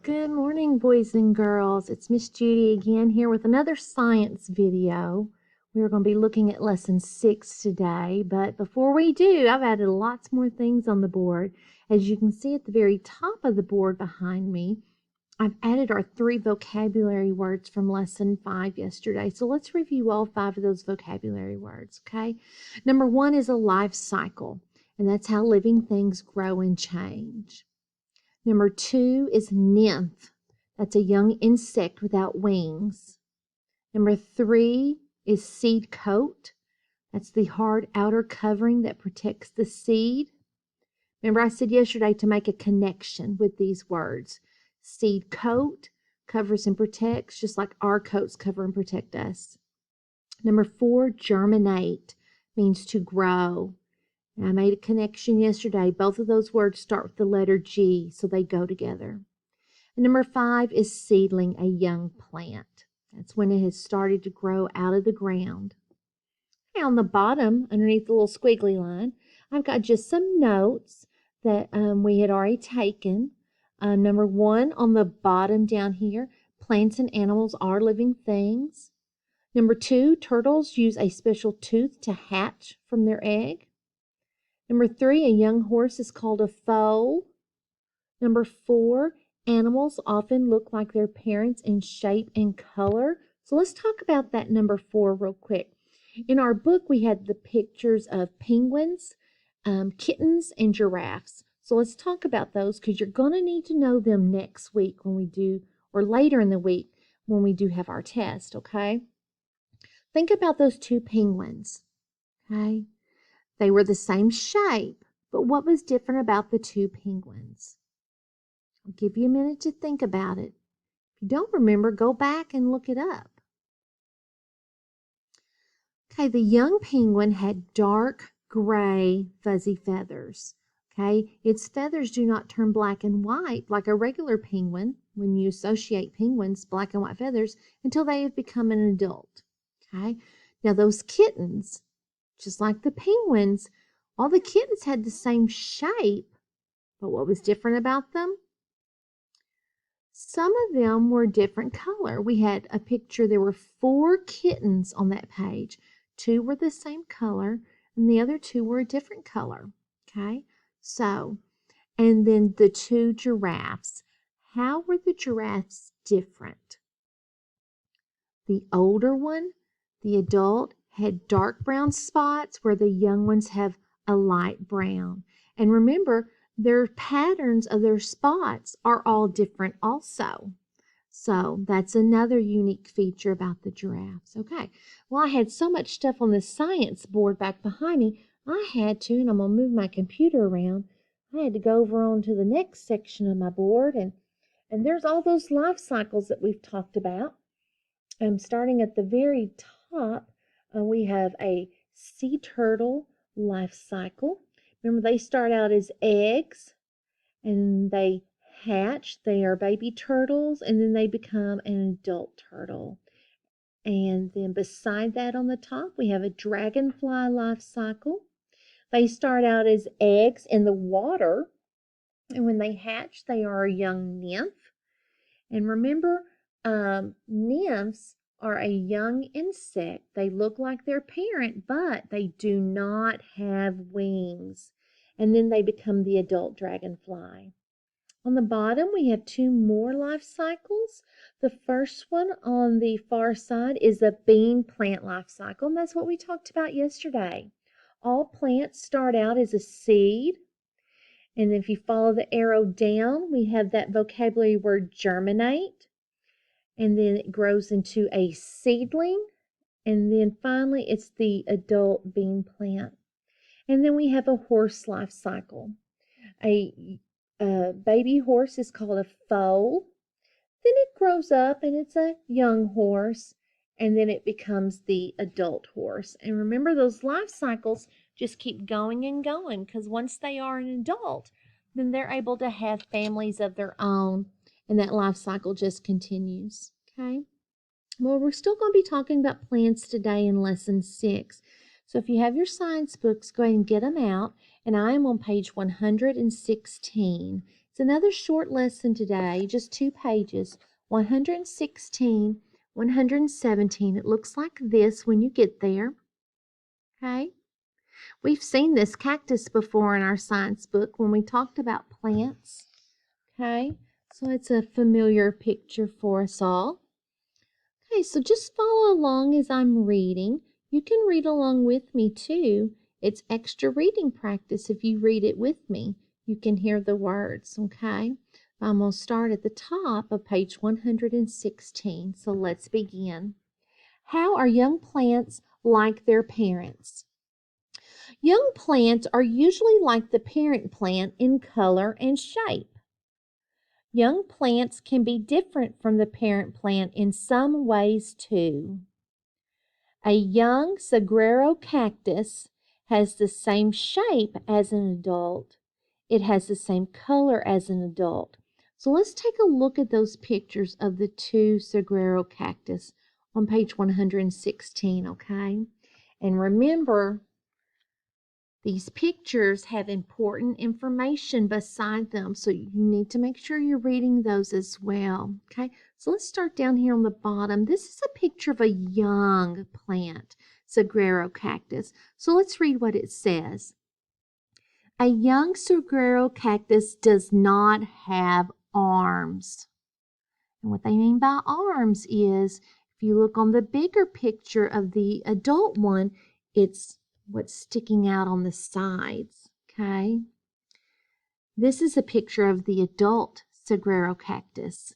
Good morning, boys and girls. It's Miss Judy again here with another science video. We're going to be looking at lesson 6 today, but before we do, I've added lots more things on the board. As you can see at the very top of the board behind me, I've added our 3 vocabulary words from lesson 5 yesterday. So let's review all 5 of those vocabulary words, okay? Number 1 is a life cycle, and that's how living things grow and change. Number 2 is nymph. That's a young insect without wings. Number 3 is seed coat. That's the hard outer covering that protects the seed. Remember I said yesterday to make a connection with these words. Seed coat covers and protects, just like our coats cover and protect us. Number 4, germinate, means to grow. I made a connection yesterday. Both of those words start with the letter G, so they go together. And number 5 is seedling, a young plant. That's when it has started to grow out of the ground. Okay, on the bottom, underneath the little squiggly line, I've got just some notes that we had already taken. Number 1, on the bottom down here, plants and animals are living things. Number 2, turtles use a special tooth to hatch from their egg. Number 3, a young horse is called a foal. Number 4, animals often look like their parents in shape and color. So let's talk about that number 4 real quick. In our book, we had the pictures of penguins, kittens, and giraffes. So let's talk about those because you're going to need to know them next week when we do, or later in the week when we do have our test, okay? Think about those 2 penguins, okay? They were the same shape, but what was different about the 2 penguins? I'll give you a minute to think about it. If you don't remember, go back and look it up. Okay, the young penguin had dark gray fuzzy feathers. Okay, its feathers do not turn black and white like a regular penguin when you associate penguins, black and white feathers, until they have become an adult. Okay, now those kittens, just like the penguins, all the kittens had the same shape, but what was different about them? Some of them were different color. We had a picture, there were 4 kittens on that page. 2 were the same color, and the other 2 were a different color, okay? So, and then the 2 giraffes. How were the giraffes different? The older one, the adult, had dark brown spots where the young ones have a light brown. And remember, their patterns of their spots are all different also. So that's another unique feature about the giraffes. Okay, well, I had so much stuff on the science board back behind me, I had to, and I'm going to move my computer around, I had to go over on to the next section of my board, and there's all those life cycles that we've talked about. Starting at the very top, we have a sea turtle life cycle. Remember, they start out as eggs, and they hatch. They are baby turtles, and then they become an adult turtle. And then beside that on the top, we have a dragonfly life cycle. They start out as eggs in the water, and when they hatch, they are a young nymph. And remember, nymphs are a young insect. They look like their parent, but they do not have wings. And then they become the adult dragonfly. On the bottom, we have 2 more life cycles. The first one on the far side is the bean plant life cycle, and that's what we talked about yesterday. All plants start out as a seed, and if you follow the arrow down, we have that vocabulary word germinate, and then it grows into a seedling, and then finally it's the adult bean plant. And then we have a horse life cycle. A baby horse is called a foal. Then it grows up and it's a young horse, and then it becomes the adult horse. And remember, those life cycles just keep going and going, because once they are an adult, then they're able to have families of their own, and that life cycle just continues. Okay? Well, we're still going to be talking about plants today in lesson 6. So if you have your science books, go ahead and get them out. And I am on page 116. It's another short lesson today, just 2 pages, 116, 117. It looks like this when you get there. Okay? We've seen this cactus before in our science book when we talked about plants. Okay? So it's a familiar picture for us all. Okay, so just follow along as I'm reading. You can read along with me too. It's extra reading practice if you read it with me. You can hear the words, okay? I'm going to start at the top of page 116. So let's begin. How are young plants like their parents? Young plants are usually like the parent plant in color and shape. Young plants can be different from the parent plant in some ways too. A young saguaro cactus has the same shape as an adult. It has the same color as an adult. So let's take a look at those pictures of the 2 saguaro cactus on page 116, okay? And remember, these pictures have important information beside them, so you need to make sure you're reading those as well, okay? So let's start down here on the bottom. This is a picture of a young plant, saguaro cactus. So let's read what it says. A young saguaro cactus does not have arms. And what they mean by arms is, if you look on the bigger picture of the adult one, it's what's sticking out on the sides, okay? This is a picture of the adult saguaro cactus.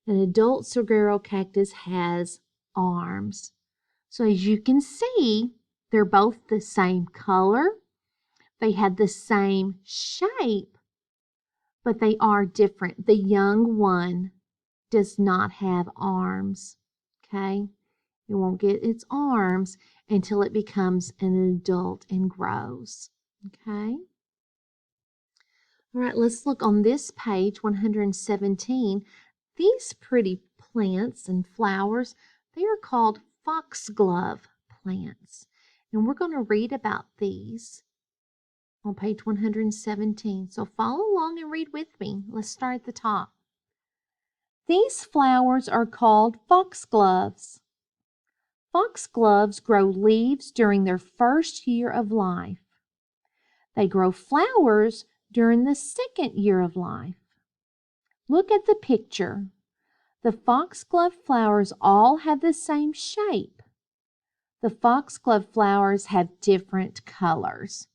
An adult saguaro cactus has arms. So as you can see, they're both the same color. They have the same shape, but they are different. The young one does not have arms, okay? It won't get its arms until it becomes an adult and grows, okay? All right, let's look on this page, 117. These pretty plants and flowers, they are called foxglove plants. And we're going to read about these on page 117. So follow along and read with me. Let's start at the top. These flowers are called foxgloves. Foxgloves grow leaves during their first year of life. They grow flowers during the second year of life. Look at the picture. The foxglove flowers all have the same shape. The foxglove flowers have different colors.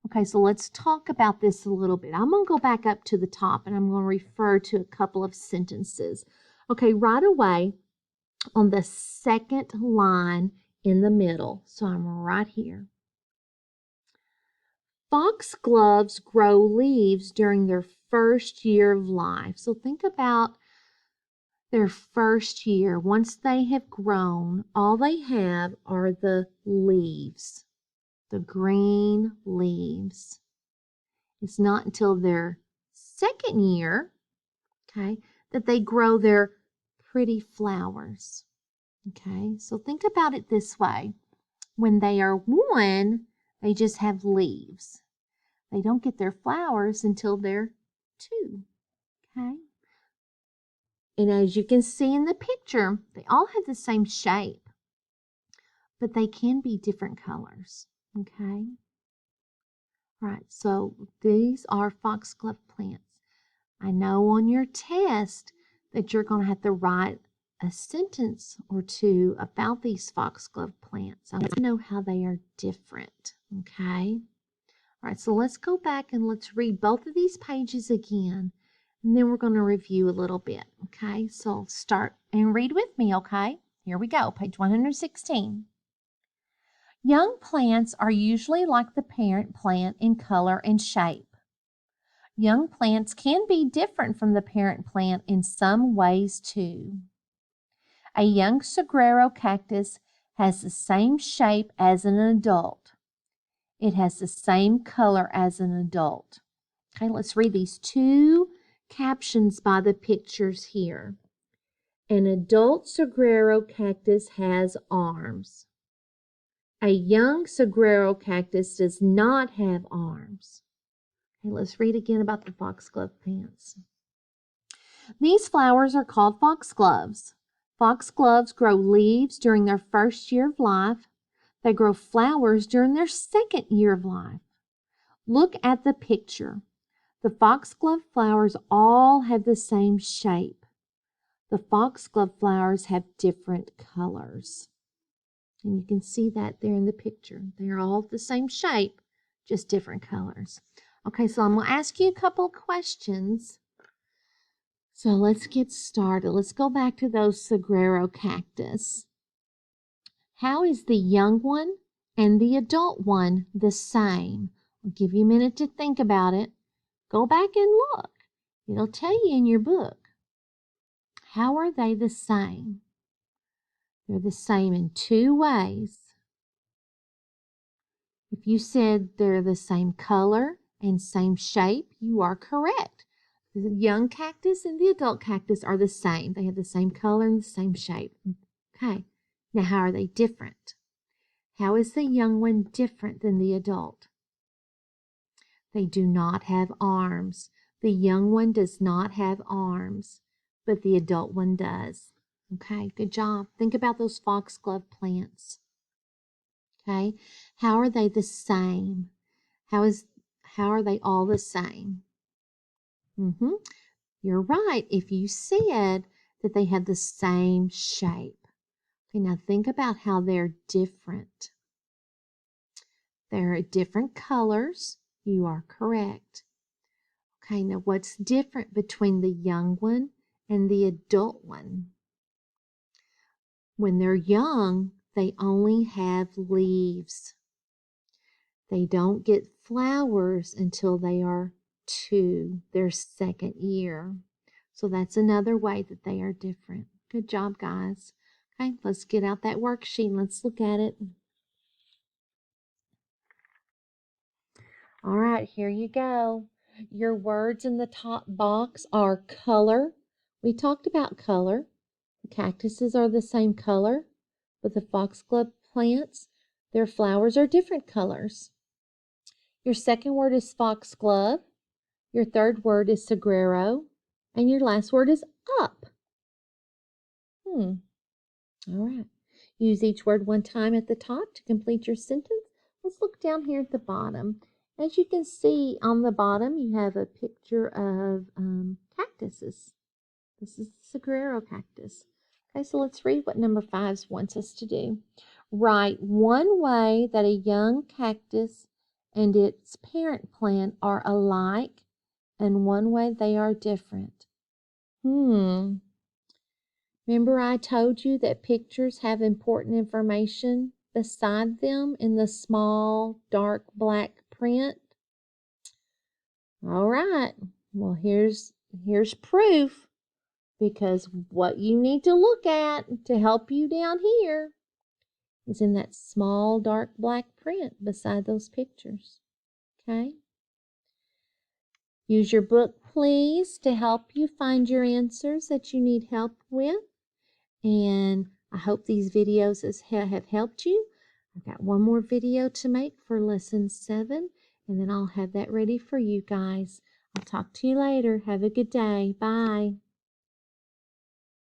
Okay, so let's talk about this a little bit. I'm going to go back up to the top and I'm going to refer to a couple of sentences. Okay, right away on the second line in the middle. So I'm right here. Foxgloves grow leaves during their first year of life. So think about their first year. Once they have grown, all they have are the leaves, the green leaves. It's not until their second year, okay, that they grow their pretty flowers. Okay, so think about it this way. When they are 1, they just have leaves. They don't get their flowers until they're 2. Okay, and as you can see in the picture, they all have the same shape, but they can be different colors. Okay, all right, so these are foxglove plants. I know on your test that you're going to have to write a sentence or 2 about these foxglove plants. I want to know how they are different, okay? All right, so let's go back and let's read both of these pages again, and then we're going to review a little bit, okay? So start and read with me, okay? Here we go, page 116. Young plants are usually like the parent plant in color and shape. Young plants can be different from the parent plant in some ways too. A young saguaro cactus has the same shape as an adult. It has the same color as an adult. Okay, let's read these 2 captions by the pictures here. An adult saguaro cactus has arms. A young saguaro cactus does not have arms. Okay, let's read again about the foxglove plants. These flowers are called foxgloves. Foxgloves grow leaves during their first year of life. They grow flowers during their second year of life. Look at the picture. The foxglove flowers all have the same shape. The foxglove flowers have different colors. And you can see that there in the picture. They're all the same shape, just different colors. Okay, so I'm going to ask you a couple of questions. So let's get started. Let's go back to those saguaro cactus. How is the young one and the adult one the same? I'll give you a minute to think about it. Go back and look. It'll tell you in your book. How are they the same? They're the same in two ways. If you said they're the same color and same shape, you are correct. The young cactus and the adult cactus are the same. They have the same color and the same shape. Okay, now how are they different? How is the young one different than the adult? They do not have arms. The young one does not have arms, but the adult one does. Okay, good job. Think about those foxglove plants. Okay, how are they the same? How are they all the same? You're right if you said that they have the same shape. Okay, now think about how they're different. They're different colors. You are correct. Okay, now what's different between the young one and the adult one? When they're young, they only have leaves. They don't get flowers until they are 2, their second year. So that's another way that they are different. Good job, guys. Okay, let's get out that worksheet. Let's look at it. All right, here you go. Your words in the top box are color. We talked about color. The cactuses are the same color, but the foxglove plants, their flowers are different colors. Your second word is foxglove. Your third word is saguaro. And your last word is up. All right. Use each word one time at the top to complete your sentence. Let's look down here at the bottom. As you can see on the bottom, you have a picture of cactuses. This is the saguaro cactus. Okay, so let's read what number 5 wants us to do. Write one way that a young cactus and its parent plant are alike and one way they are different. Remember I told you that pictures have important information beside them in the small, dark black print? All right. Well, here's proof, because what you need to look at to help you down here is in that small, dark black print beside those pictures. Okay? Use your book, please, to help you find your answers that you need help with. And I hope these videos have helped you. I've got one more video to make for lesson 7, and then I'll have that ready for you guys. I'll talk to you later. Have a good day. Bye.